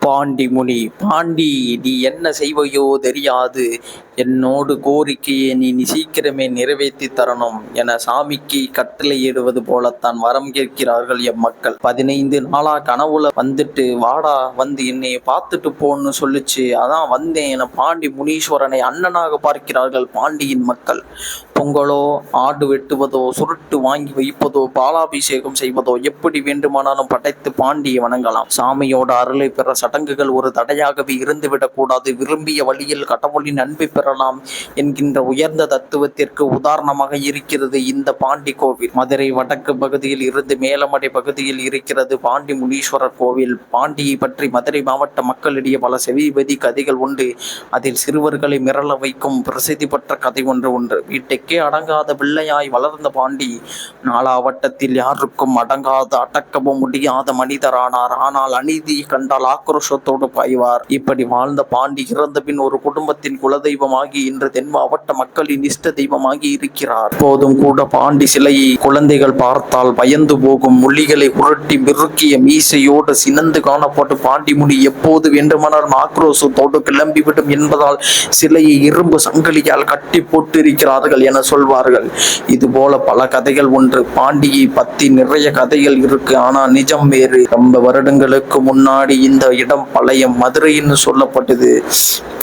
பாண்டி முனி. பாண்டி, நீ என்ன செய்வையோ தெரியாது, என்னோடு கோரிக்கையை நீ சீக்கிரமே நிறைவேற்றி தரணும் என சாமிக்கு கட்டளையிடுவது போலத்தான் வரம் கேட்கிறார்கள் எம்மக்கள். 15 நாளா கனவுல வந்துட்டு வாடா, வந்து என்னை பார்த்துட்டு போன்னு சொல்லுச்சு, அதான் வந்தேன் என பாண்டி முனீஸ்வரனை அண்ணனாக பார்க்கிறார்கள் பாண்டியின் மக்கள். பொங்கலோ, ஆடு வெட்டுவதோ, சுருட்டு வாங்கி வைப்பதோ, பாலாபிஷேகம் செய்வதோ, எப்படி வேண்டுமானாலும் படைத்து பாண்டியை வணங்கலாம். சாமியோட அருளை பெற சடங்குகள் ஒரு தடையாகவே இருந்துவிடக் கூடாது. விரும்பிய வழியில் கடவுளின் அன்பை பெறலாம் என்கின்ற உயர்ந்த தத்துவத்திற்கு உதாரணமாக இருக்கிறது இந்த பாண்டி கோவில். மதுரை வடக்கு பகுதியில் இருந்து மேலமடை பகுதியில் இருக்கிறது பாண்டி முனீஸ்வரர் கோவில். பாண்டியை பற்றி மதுரை மாவட்ட மக்களிடையே பல செவிபதி கதைகள் உண்டு. அதில் சிறுவர்களை மிரள வைக்கும் பிரசித்தி பெற்ற கதை ஒன்று. வீட்டுக்கே அடங்காத பிள்ளையாய் வளர்ந்த பாண்டி நாலாவட்டத்தில் யாருக்கும் அடங்காத, அடக்கவும் முடியாத மனிதரானார். ஆனால் அநீதியை கண்டால் ஆக்ரோஷத்தோடு பாய்வார். இப்படி வாழ்ந்த பாண்டி இறந்த பின் ஒரு குடும்பத்தின் குலதெய்வமாகி இன்று தென் மாவட்ட மக்களின் இஷ்ட தெய்வமாகி இருக்கிறார். போதும் கூட பாண்டி சிலையை குழந்தைகள் பார்த்தால் பயந்து போகும். மொழிகளை உருட்டி மிருக்கிய மீசையோடு சினந்து காணப்பட்டு பாண்டி முனி எப்போது வேண்டுமானாலும் ஆக்ரோஷத்தோடு கிளம்பிவிடும் என்பதால் சிலையை இரும்பு சங்கிலியால் கட்டி போட்டு இருக்கிறார்கள் என சொல்வார்கள். இது போல பல கதைகள் உண்டு. பாண்டியை பத்தி நிறைய கதைகள் இருக்கு. ஆனா நிஜம் வேறு. ரொம்ப வருடங்களுக்கு முன்னாடி இந்த இடம் பழைய மதுரைன்னு சொல்லப்பட்டது.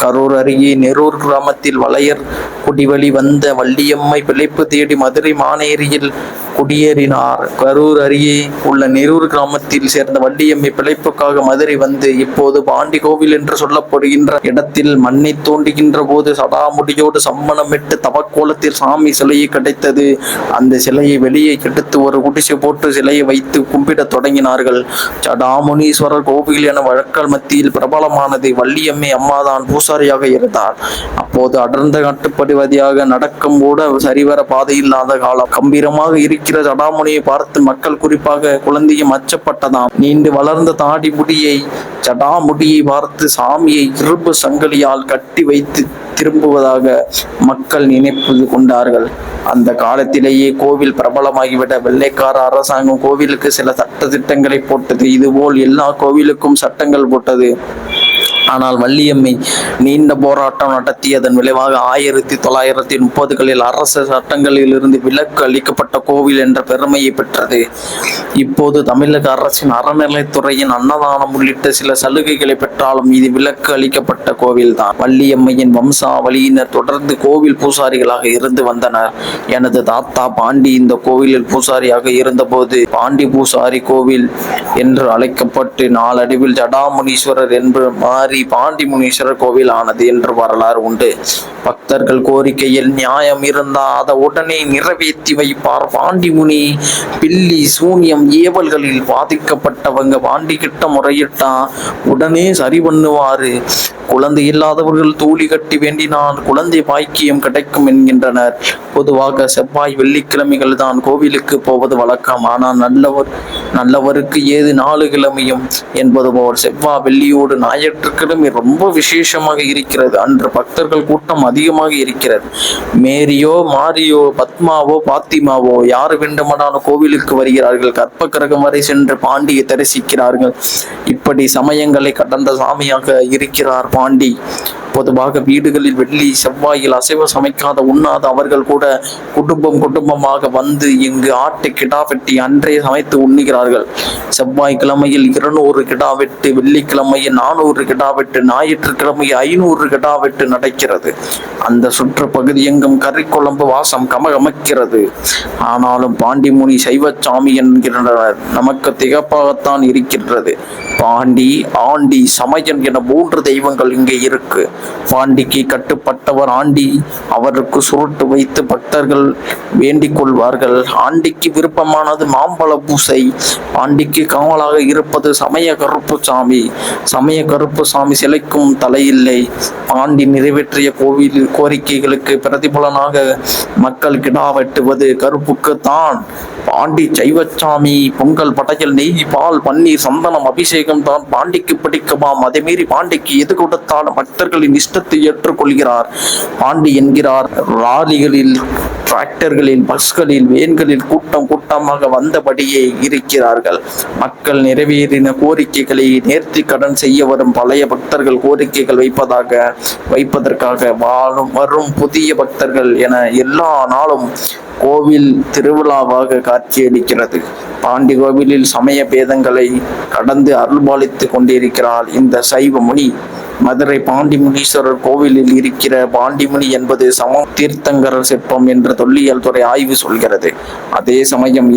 கரூர் அருகே நெரூர் கிராமத்தில் வளையர் குடிவழி வந்த வள்ளியம்மை பிழைப்பு தேடி மதுரை மானேரியில் குடியேறினார். கரூர் அருகே உள்ள நெரூர் கிராமத்தில் சேர்ந்த வள்ளியம்மை பிழைப்புக்காக மதுரை வந்து இப்போது பாண்டி கோவில் என்று சொல்லப்படுகின்ற இடத்தில் மண்ணை தோண்டுகின்ற போது சடாமுடியோடு சம்மணமிட்டு தவக்கோலத்தில் சாமி சிலையை கிடைத்தது. அந்த சிலையை வெளியே கெடுத்து ஒரு குடிசை போட்டு சிலையை வைத்து கும்பிட தொடங்கினார்கள். சடாமுனீஸ்வரர் கோவில் என வழக்கல் மத்தியில் பிரபலமானது. வள்ளியம்மை அம்மாதான் பூசாரியாக இருந்தார். அப்போது அடர்ந்த கட்டுப்படுவதியாக நடக்கும் கூட சரிவர பாதை இல்லாத காலம். கம்பீரமாக இருக்கிற சடாமுனியை பார்த்து மக்கள், குறிப்பாக குழந்தையும் அச்சப்பட்டதாம். நீண்டு வளர்ந்த தாடி முடியை சடாமுடியை பார்த்து சாமியை இரும்பு சங்கிலியால் கட்டி வைத்து திரும்புவதாக மக்கள் நினைப்பு கொண்டார்கள். அந்த காலத்திலேயே கோவில் பிரபலமாகிவிட வெள்ளைக்கார அரசாங்கம் கோவிலுக்கு சில சட்ட திட்டங்களை போட்டது. இதுபோல் எல்லா கோவிலுக்கும் சட்டங்கள் போட்டது. ஆனால் வள்ளியம்மை நீண்ட போராட்டம் நடத்தியதன் விளைவாக 1930களில் அரசு சட்டங்களில் இருந்து விலக்கு அளிக்கப்பட்ட கோவில் என்ற பெருமையை பெற்றது. இப்போது தமிழக அரசின் அறநிலைத்துறையின் அன்னதானம் உள்ளிட்ட சில சலுகைகளை பெற்றாலும் இது விலக்கு அளிக்கப்பட்ட கோவில் தான். வள்ளியம்மையின் வம்சாவளியினர் தொடர்ந்து கோவில் பூசாரிகளாக இருந்து வந்தனர். எனது தாத்தா பாண்டி இந்த கோவிலில் பூசாரியாக இருந்தபோது பாண்டி பூசாரி கோவில் என்று அழைக்கப்பட்டு நாளடைவில் ஜடாமுனீஸ்வரர் என்று மாறி பாண்டி முனீஸ்வரர் கோவில் ஆனது என்று வரலாறு உண்டு. பக்தர்கள் கோரிக்கையில் நியாயம் இருந்தா அதை உடனே நிறைவேற்றி வைப்பார் பாண்டி முனி. பில்லி சூன்யம் ஏவல்களில் பாதிக்கப்பட்டவங்க பாண்டி கிட்ட முறையிட்டா உடனே சரி பண்ணுவாரு. குழந்தை இல்லாதவர்கள் தூளி கட்டி வேண்டினால் குழந்தை பாக்கியம் கிடைக்கும் என்கின்றனர். பொதுவாக செவ்வாய் வெள்ளிக்கிழமைகள் தான் கோவிலுக்கு போவது வழக்கம். ஆனால் நல்லவருக்கு ஏது 4 கிழமையும் என்பது போல் செவ்வாய் வெள்ளியோடு ஞாயிற்றுக்கிழமை ரொம்ப விசேஷமாக இருக்கிறது. அன்று பக்தர்கள் கூட்டம் அதிகமாக இருக்கிறது. மேரியோ, மாரியோ, பத்மாவோ, பாத்திமாவோ யார் வேண்டுமானாலும் கோவிலுக்கு வருகிறார்கள். கற்ப கிரகம் வரை சென்று பாண்டியை தரிசிக்கிறார்கள். இப்படி சமயங்களை கடந்த சாமியாக இருக்கிறார் பாண்டி. பொதுவாக வீடுகளில் வெள்ளி செவ்வாயில் அசைவ சமைக்காத உண்ணாத அவர்கள் கூட குடும்பமாக வந்து இங்கு ஆட்டு கிடா வெட்டி அன்றே சமைத்து உண்ணுகிறார்கள். செவ்வாய்க்கிழமையில் 200 கிடா வெட்டு, வெள்ளிக்கிழமையில் 400 கிடா வெட்டு, ஞாயிற்றுக்கிழமையில் 500 கிடா வெட்டு நடக்கிறது. அந்த சுற்றுப்பகுதி எங்கும் கறி குழம்பு வாசம் கமகமக்கிறது. ஆனாலும் பாண்டி முனி சைவச்சாமி என்கின்றனர். நமக்கு திகப்பாகத்தான் இருக்கின்றது. பாண்டி, ஆண்டி, சமயன் என 3 தெய்வங்கள் இங்கே இருக்கு. பாண்டிக்கு கட்டுப்பட்டவர் ஆண்டி. அவருக்கு சுருட்டு வைத்து பக்தர்கள் வேண்டிக் கொள்வார்கள். ஆண்டிக்கு விருப்பமானது மாம்பழ பூசை. பாண்டிக்கு காவலாக இருப்பது சமய கருப்பு சாமி. சமய கருப்பு சாமி சிலைக்கும் தலையில்லை. பாண்டி நிறைவேற்றிய கோவில் கோரிக்கைகளுக்கு பிரதிபலனாக மக்கள் கிடா வெட்டுவது கருப்புக்கு தான். பாண்டி சைவச்சாமி. பொங்கல், படையல், நெய், பால், பன்னீர், சந்தனம், அபிஷேகம் தான் பாண்டிக்கு பிடிக்குமாம். அதை மீறி பாண்டிக்கு எது கொடுத்தாலும் பக்தர்களின் இஷ்டத்தை ஏற்றுக்கொள்கிறார். பாண்டி என்கிறார் ராலிகளில் டிராக்டர்களில், பஸ்களில், வேன்களில் கூட்டம் கூட்டமாக வந்தபடியே இருக்கிறார்கள். மக்கள் நிறைவேறின கோரிக்கைகளை நேர்த்தி கடன் செய்ய வரும் பழைய பக்தர்கள் கோரிக்கைகள் வைப்பதற்காக வரும் புதிய பக்தர்கள் என எல்லா நாளும் கோவில் திருவிழாவாக காட்சியளிக்கிறது. பாண்டி கோவிலில் சமய பேதங்களை கடந்து அருள்பாலித்துக் கொண்டிருக்கிறார் இந்த சைவ முனி. மதுரை பாண்டிமுனீஸ்வரர் கோவிலில் இருக்கிற பாண்டிமுனி என்பது சம தீர்த்தங்கரர் சிற்பம் என்று தொல்லியல் துறை ஆய்வு சொல்கிறது. அதே சமயம்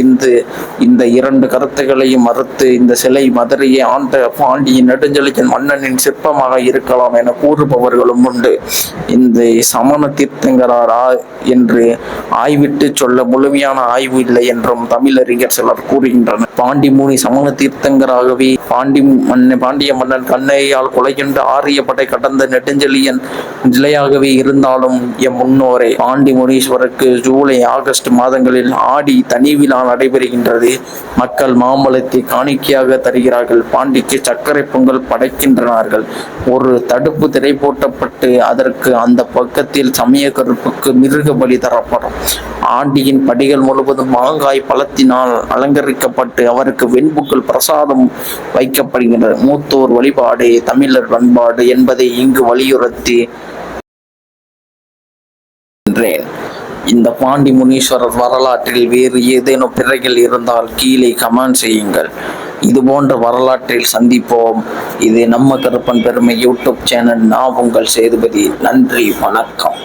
இந்த இரண்டு கருத்துக்களையும் மறுத்து இந்த சிலை மதுரையை ஆண்ட பாண்டியின் நெடுஞ்செழியன் மன்னனின் சிற்பமாக இருக்கலாம் என கூறுபவர்களும் உண்டு. இந்த சமண தீர்த்தங்கரா என்று ஆய்விட்டு சொல்ல முழுமையான ஆய்வு இல்லை என்றும் தமிழறிஞர் சிலர் கூறுகின்றனர். பாண்டிமுனி சமண தீர்த்தங்கராகவே பாண்டிய மன்னன் கண்ணையால் கொலையுண்டு ஆரிய படை கடந்த நெடுஞ்செழியன் நிலையாகவே இருந்தாலும் எம் முன்னோரே பாண்டி முனீஸ்வரருக்கு ஜூலை, ஆகஸ்ட் மாதங்களில் ஆடி தனி விழா நடைபெறுகின்றது. மக்கள் மாம்பழத்தை காணிக்கையாக தருகிறார்கள். பாண்டிக்கு சர்க்கரை பொங்கல் படைக்கின்றனார்கள். ஒரு தடுப்பு திரை போட்டப்பட்டு அதற்கு அந்த பக்கத்தில் சமய கருப்புக்கு மிருக பலி தரப்படும். ஆண்டியின் படிகள் முழுவதும் மாங்காய் பழத்தினால் அலங்கரிக்கப்பட்டு அவருக்கு வெண்புக்கள் பிரசாதம் வைக்கப்படுகின்றன. மூத்தோர் வழிபாடு தமிழர் பண்பாடு என்பதை இங்கு வலியுறுத்தி இந்த பாண்டி முனீஸ்வரர் வரலாற்றில் வேறு ஏதேனும் பிழைகள் இருந்தால் கீழே கமெண்ட் செய்யுங்கள். இது போன்ற வரலாற்றில் சந்திப்போம். இது நம்ம கருப்பன் பெருமை யூடியூப் சேனல். நான் உங்கள் சேதுபதி. நன்றி, வணக்கம்.